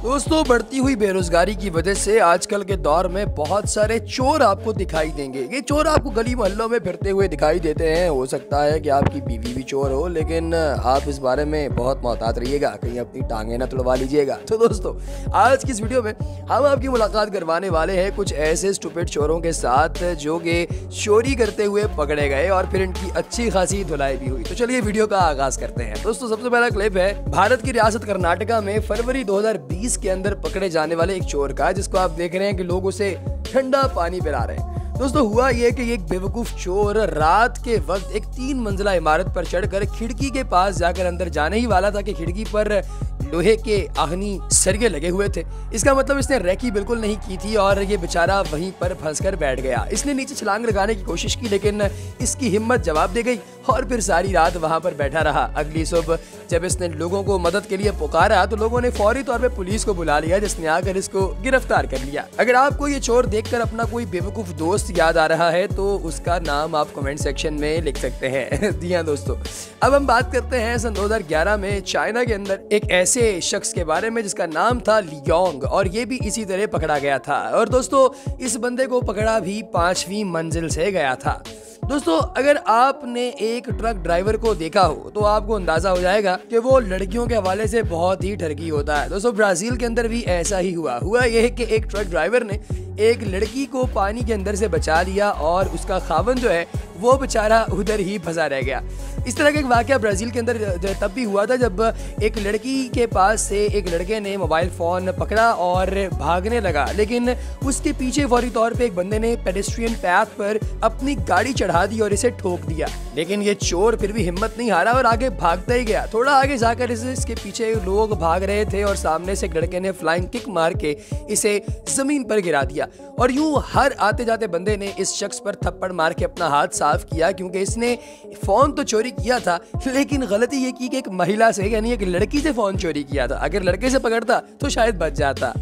दोस्तों, बढ़ती हुई बेरोजगारी की वजह से आजकल के दौर में बहुत सारे चोर आपको दिखाई देंगे। ये चोर आपको गली मोहल्लों में फिरते हुए दिखाई देते हैं। हो सकता है कि आपकी बीवी भी चोर हो, लेकिन आप इस बारे में बहुत मोहतात रहिएगा, कहीं अपनी टांगें ना तुड़वा लीजिएगा। तो दोस्तों, आज की इस वीडियो में हम आपकी मुलाकात करवाने वाले हैं कुछ ऐसे स्टूपिड चोरों के साथ जो कि चोरी करते हुए पकड़े गए और फिर इनकी अच्छी खासी धुलाई भी हुई। तो चलिए वीडियो का आगाज करते हैं। दोस्तों, सबसे पहला क्लिप है भारत की रियासत कर्नाटका में फरवरी 2020 के अंदर पकड़े जाने वाले एक चोर का, जिसको आप देख रहे हैं कि लोग उसे ठंडा पानी पिला रहे हैं। दोस्तों, हुआ ये कि एक बेवकूफ चोर रात के वक्त एक 3 मंजिला इमारत पर चढ़कर खिड़की के पास जाकर अंदर जाने ही वाला था कि खिड़की पर लोहे के आहनी सरिये लगे हुए थे। इसका मतलब इसने रेकी बिल्कुल नहीं की थी और ये बेचारा वहीं पर फंसकर बैठ गया। इसने नीचे छलांग लगाने की कोशिश की, लेकिन इसकी हिम्मत जवाब दे गई और फिर सारी रात वहां पर बैठा रहा। अगली सुबह जब इसने लोगों को मदद के लिए पुकारा तो लोगों ने फौरी तौर पे पुलिस को बुला लिया, जिसने आकर इसको गिरफ्तार कर लिया। अगर आपको ये चोर देखकर अपना कोई बेवकूफ दोस्त याद आ रहा है तो उसका नाम आप कमेंट सेक्शन में लिख सकते हैं। जी हाँ दोस्तों, अब हम बात करते हैं सन 2011 में चाइना के अंदर एक ऐसे शख्स के बारे में जिसका नाम था लियोंग, और ये भी इसी तरह पकड़ा गया था। और दोस्तों, इस बंदे को पकड़ा भी 5वीं मंजिल से गया था। दोस्तों, अगर आपने एक ट्रक ड्राइवर को देखा हो तो आपको अंदाजा हो जाएगा कि वो लड़कियों के हवाले से बहुत ही ठरकी होता है। दोस्तों, ब्राजील के अंदर भी ऐसा ही हुआ यह कि एक ट्रक ड्राइवर ने एक लड़की को पानी के अंदर से बचा लिया और उसका खावन जो है वो बेचारा उधर ही फंसा रह गया। इस तरह का एक वाकया ब्राजील के अंदर तब भी हुआ था जब एक लड़की के पास से एक लड़के ने मोबाइल फोन पकड़ा और भागने लगा, लेकिन उसके पीछे फौरी तौर पे एक बंदे ने पेडेस्ट्रियन पैथ पर अपनी गाड़ी चढ़ा दी और इसे ठोक दिया। लेकिन ये चोर फिर भी हिम्मत नहीं हारा और आगे भागता ही गया। थोड़ा आगे जाकर इसके पीछे लोग भाग रहे थे और सामने से एक लड़के ने फ्लाइंग किक मार के इसे जमीन पर गिरा दिया। और यूं हर आते जाते बंदे ने इस शख्स पर थप्पड़ मार के अपना हाथ साफ किया, क्योंकि इसने फोन तो चोरी किया था लेकिन गलती ये की कि एक महिला से, यानी एक लड़की से फोन चोरी किया था। अगर लड़के से पकड़ता तो शायद बच जाता।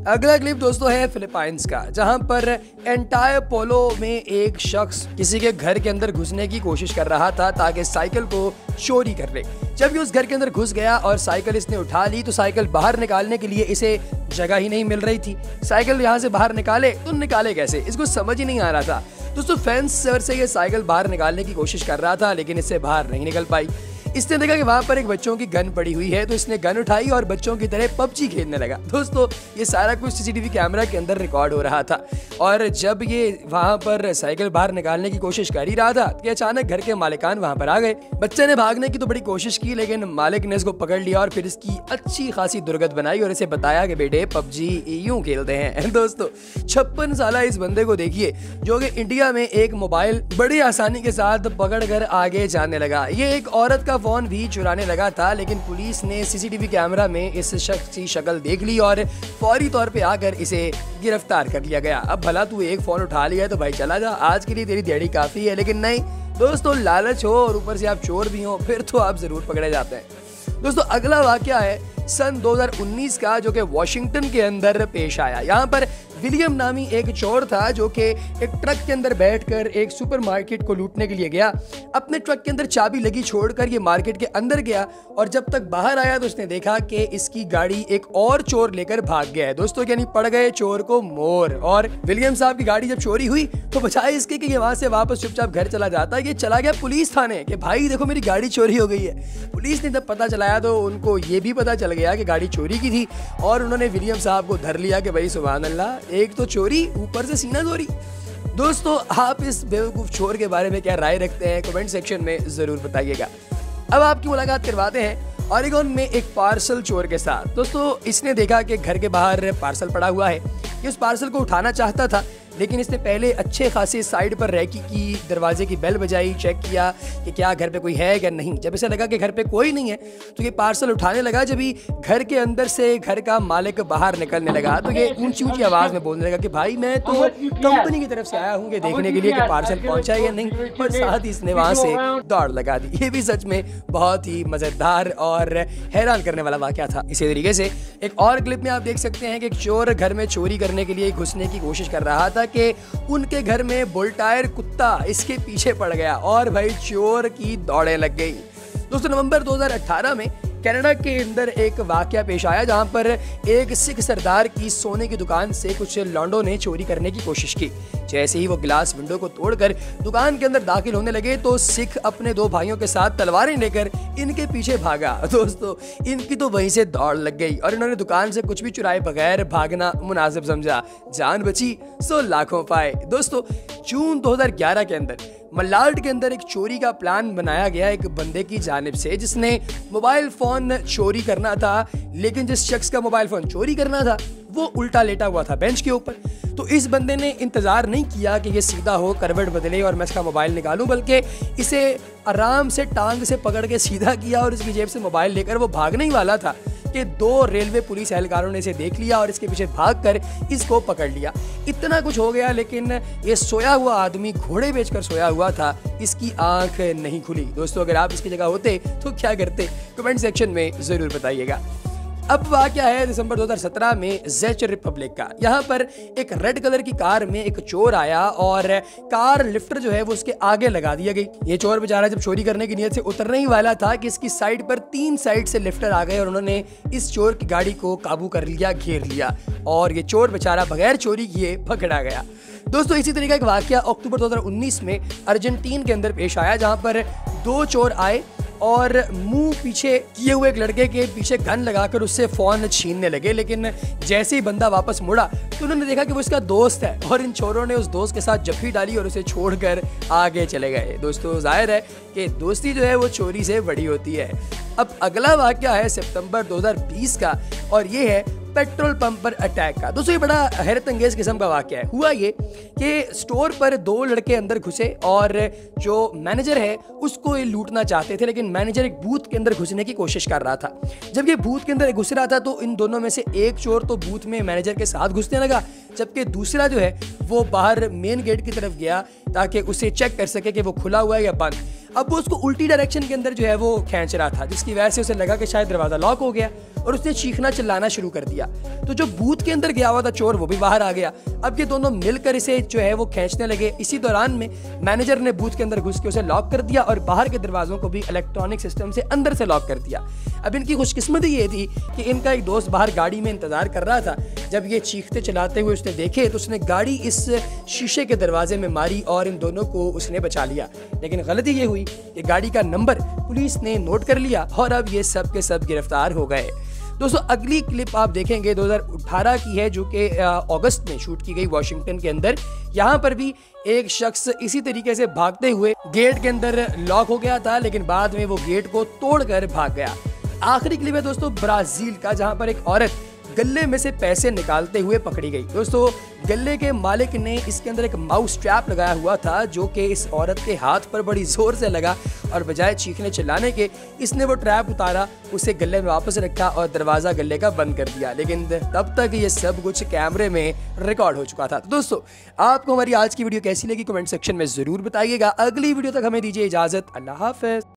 अगला क्लिप दोस्तों है फिलीपाइंस का, जहां पर एंटायर पोलो में एक शख्स किसी के घर के अंदर घुसने की कोशिश कर रहा था ताकि साइकिल को चोरी कर ले। जब ये उस घर के अंदर घुस गया और साइकिल इसने उठा ली तो साइकिल बाहर निकालने के लिए इसे जगह ही नहीं मिल रही थी। साइकिल यहाँ से बाहर निकाले तो निकाले कैसे, इसको समझ ही नहीं आ रहा था। दोस्तों, फेंस से ये साइकिल बाहर निकालने की कोशिश कर रहा था लेकिन इससे बाहर नहीं निकल पाई। इसने देखा कि वहां पर एक बच्चों की गन पड़ी हुई है तो इसने गन उठाई और बच्चों की तरह पबजी खेलने लगा। दोस्तों, ये सारा कुछ सीसीटीवी कैमरा के अंदर रिकॉर्ड हो रहा था। और जब ये वहां पर साइकिल बाहर निकालने की कोशिश कर ही रहा था कि अचानक घर के मालिकान वहां पर आ गए। बच्चे ने भागने की तो बड़ी कोशिश की, लेकिन मालिक ने इसको पकड़ लिया और फिर इसकी अच्छी खासी दुर्गत बनाई और इसे बताया कि बेटे पबजी यूं खेलते हैं। दोस्तों, 56 साल इस बंदे को देखिए जो कि इंडिया में एक मोबाइल बड़ी आसानी के साथ पकड़ कर आगे जाने लगा। ये एक औरत का फोन भी चुराने लगा था, लेकिन पुलिस ने सीसीटीवी कैमरा में इस शख्स की शक्ल देख ली और फौरी तौर पे आकर इसे गिरफ्तार कर लिया गया। अब भला तू एक फोन उठा लिया तो भाई चला जा, आज के लिए तेरी दिहाड़ी काफी है। लेकिन नहीं दोस्तों, लालच हो और ऊपर से आप चोर भी हो फिर तो आप जरूर पकड़े जाते हैं। दोस्तों, अगला वाकया है सन 2019 का, जो कि वॉशिंगटन के अंदर पेश आया। यहाँ पर विलियम नामी एक चोर था जो कि एक ट्रक के अंदर बैठकर एक सुपरमार्केट को लूटने के लिए गया। अपने ट्रक के अंदर चाबी लगी छोड़कर ये मार्केट के अंदर गया और जब तक बाहर आया तो उसने देखा कि इसकी गाड़ी एक और चोर लेकर भाग गया है। दोस्तों, यानी पड़ गए चोर को मोर। और विलियम साहब की गाड़ी जब चोरी हुई तो बचाए इसके कि ये वहां से वापस चुपचाप घर चला जाता, ये चला गया पुलिस थाने कि भाई देखो मेरी गाड़ी चोरी हो गई है। पुलिस ने जब पता चलाया तो उनको ये भी पता चल गया कि गाड़ी चोरी की थी और उन्होंने विलियम साहब को धर लिया कि भाई सुभान अल्लाह, एक तो चोरी ऊपर से सीना चोरी। दोस्तों, आप इस बेवकूफ चोर के बारे में क्या राय रखते हैं कमेंट सेक्शन में जरूर बताइएगा। अब आपकी मुलाकात करवाते हैं ओरेगोन में एक पार्सल चोर के साथ। दोस्तों, इसने देखा कि घर के बाहर पार्सल पड़ा हुआ है। ये उस पार्सल को उठाना चाहता था, लेकिन इसने पहले अच्छे खासे साइड पर रैकी की, दरवाजे की बेल बजाई, चेक किया कि क्या घर पे कोई है या नहीं। जब इसे लगा कि घर पे कोई नहीं है तो ये पार्सल उठाने लगा। जब ही घर के अंदर से घर का मालिक बाहर निकलने लगा तो ये ऊंची ऊंची आवाज में बोलने लगा कि भाई मैं तो कंपनी की तरफ से आया हूँ ये देखने के लिए कि पार्सल पहुंचा है या नहीं। और साथ ही इसने वहां से दौड़ लगा दी। ये भी सच में बहुत ही मजेदार और हैरान करने वाला वाकया था। इसी तरीके से एक और क्लिप में आप देख सकते हैं कि एक चोर घर में चोरी करने के लिए घुसने की कोशिश कर रहा था कि उनके घर में बुलटायर कुत्ता इसके पीछे पड़ गया और भाई चोर की दौड़े लग गई। दोस्तों, नवंबर 2018 में कनाडा के अंदर एक वाकया पेश आया जहां पर एक सिख सरदार की सोने की दुकान से कुछ लौंडों ने चोरी करने की कोशिश की। जैसे ही वो ग्लास विंडो को तोड़कर दुकान के अंदर दाखिल होने लगे तो सिख अपने दो भाइयों के साथ तलवारें लेकर इनके पीछे भागा। दोस्तों, इनकी तो वहीं से दौड़ लग गई और इन्होंने दुकान से कुछ भी चुराए बगैर भागना मुनासिब समझा। जान बची सो लाखों पाए। दोस्तों, जून 2011 के अंदर मलाड के अंदर एक चोरी का प्लान बनाया गया एक बंदे की जानिब से, जिसने मोबाइल फोन चोरी करना था, लेकिन जिस शख्स का मोबाइल फोन चोरी करना था वो उल्टा लेटा हुआ था बेंच के ऊपर। तो इस बंदे ने इंतजार नहीं किया कि ये सीधा हो, करवट बदले और मैं इसका मोबाइल निकालूं, बल्कि इसे आराम से टांग से पकड़ के सीधा किया और इसकी जेब से मोबाइल लेकर वो भागने ही वाला था कि दो रेलवे पुलिस एहलकारों ने इसे देख लिया और इसके पीछे भागकर इसको पकड़ लिया। इतना कुछ हो गया, लेकिन ये सोया हुआ आदमी घोड़े बेचकर सोया हुआ था, इसकी आंख नहीं खुली। दोस्तों, अगर आप इसकी जगह होते तो क्या करते, कमेंट सेक्शन में ज़रूर बताइएगा। अब वाकया है दिसंबर 2017 में ज़ेच रिपब्लिक का। यहाँ पर एक रेड कलर की कार में एक चोर आया और कार लिफ्टर जो है वो उसके आगे लगा दिया गई। ये चोर बेचारा जब चोरी करने की नीयत से उतरने ही वाला था कि इसकी साइड पर 3 साइड से लिफ्टर आ गए और उन्होंने इस चोर की गाड़ी को काबू कर लिया, घेर लिया और ये चोर बेचारा बगैर चोरी किए पकड़ा गया। दोस्तों, इसी तरीके का एक वाकया अक्टूबर 2019 में अर्जेंटीना के अंदर पेश आया जहाँ पर 2 चोर आए और मुंह पीछे किए हुए एक लड़के के पीछे गन लगाकर उससे फोन छीनने लगे। लेकिन जैसे ही बंदा वापस मुड़ा तो उन्होंने देखा कि वो इसका दोस्त है और इन चोरों ने उस दोस्त के साथ जफ्फी डाली और उसे छोड़कर आगे चले गए। दोस्तों, जाहिर है कि दोस्ती जो है वो चोरी से बड़ी होती है। अब अगला वाकया है सितंबर 2020 का और ये है पेट्रोल पंप पर अटैक का। दोस्तों, ये बड़ा हैरत अंगेज किस्म का वाकया है। हुआ ये कि स्टोर पर 2 लड़के अंदर घुसे और जो मैनेजर है उसको ये लूटना चाहते थे, लेकिन मैनेजर एक बूथ के अंदर घुसने की कोशिश कर रहा था। जब ये बूथ के अंदर घुस रहा था तो इन दोनों में से एक चोर तो बूथ में मैनेजर के साथ घुसने लगा, जबकि दूसरा जो है वो बाहर मेन गेट की तरफ गया ताकि उसे चेक कर सके कि वो खुला हुआ है या बंद। अब वो उसको उल्टी डायरेक्शन के अंदर जो है वो खींच रहा था, जिसकी वजह से उसे लगा कि शायद दरवाज़ा लॉक हो गया और उसने चीखना चिल्लाना शुरू कर दिया। तो जो बूथ के अंदर गया हुआ था चोर वो भी बाहर आ गया। अब ये दोनों मिलकर इसे जो है वो खींचने लगे। इसी दौरान में मैनेजर ने बूथ के अंदर घुस के उसे लॉक कर दिया और बाहर के दरवाजों को भी इलेक्ट्रॉनिक सिस्टम से अंदर से लॉक कर दिया। अब इनकी खुशकिस्मती ये थी कि इनका एक दोस्त बाहर गाड़ी में इंतजार कर रहा था। जब ये चीखते चलाते हुए उसने देखे तो उसने गाड़ी इस शीशे के दरवाजे में मारी और इन दोनों को उसने बचा लिया। लेकिन गलती ये हुई कि गाड़ी का नंबर पुलिस ने नोट कर लिया और अब ये सब के सब गिरफ्तार हो गए। दोस्तों, अगली क्लिप आप देखेंगे 2018 की है, जो कि अगस्त में शूट की गई वाशिंगटन के अंदर। यहाँ पर भी एक शख्स इसी तरीके से भागते हुए गेट के अंदर लॉक हो गया था, लेकिन बाद में वो गेट को तोड़कर भाग गया। आखिरी क्लिप है दोस्तों ब्राजील का, जहाँ पर एक औरत गले में से पैसे निकालते हुए पकड़ी गई। दोस्तों, गले के मालिक ने इसके अंदर एक माउस ट्रैप लगाया हुआ था जो कि इस औरत के हाथ पर बड़ी जोर से लगा और बजाय चीखने चिल्लाने के इसने वो ट्रैप उतारा, उसे गले में वापस रखा और दरवाज़ा गले का बंद कर दिया। लेकिन तब तक ये सब कुछ कैमरे में रिकॉर्ड हो चुका था। तो दोस्तों, आपको हमारी आज की वीडियो कैसी लगी कमेंट सेक्शन में ज़रूर बताइएगा। अगली वीडियो तक हमें दीजिए इजाज़त। अल्लाह हाफ़िज़।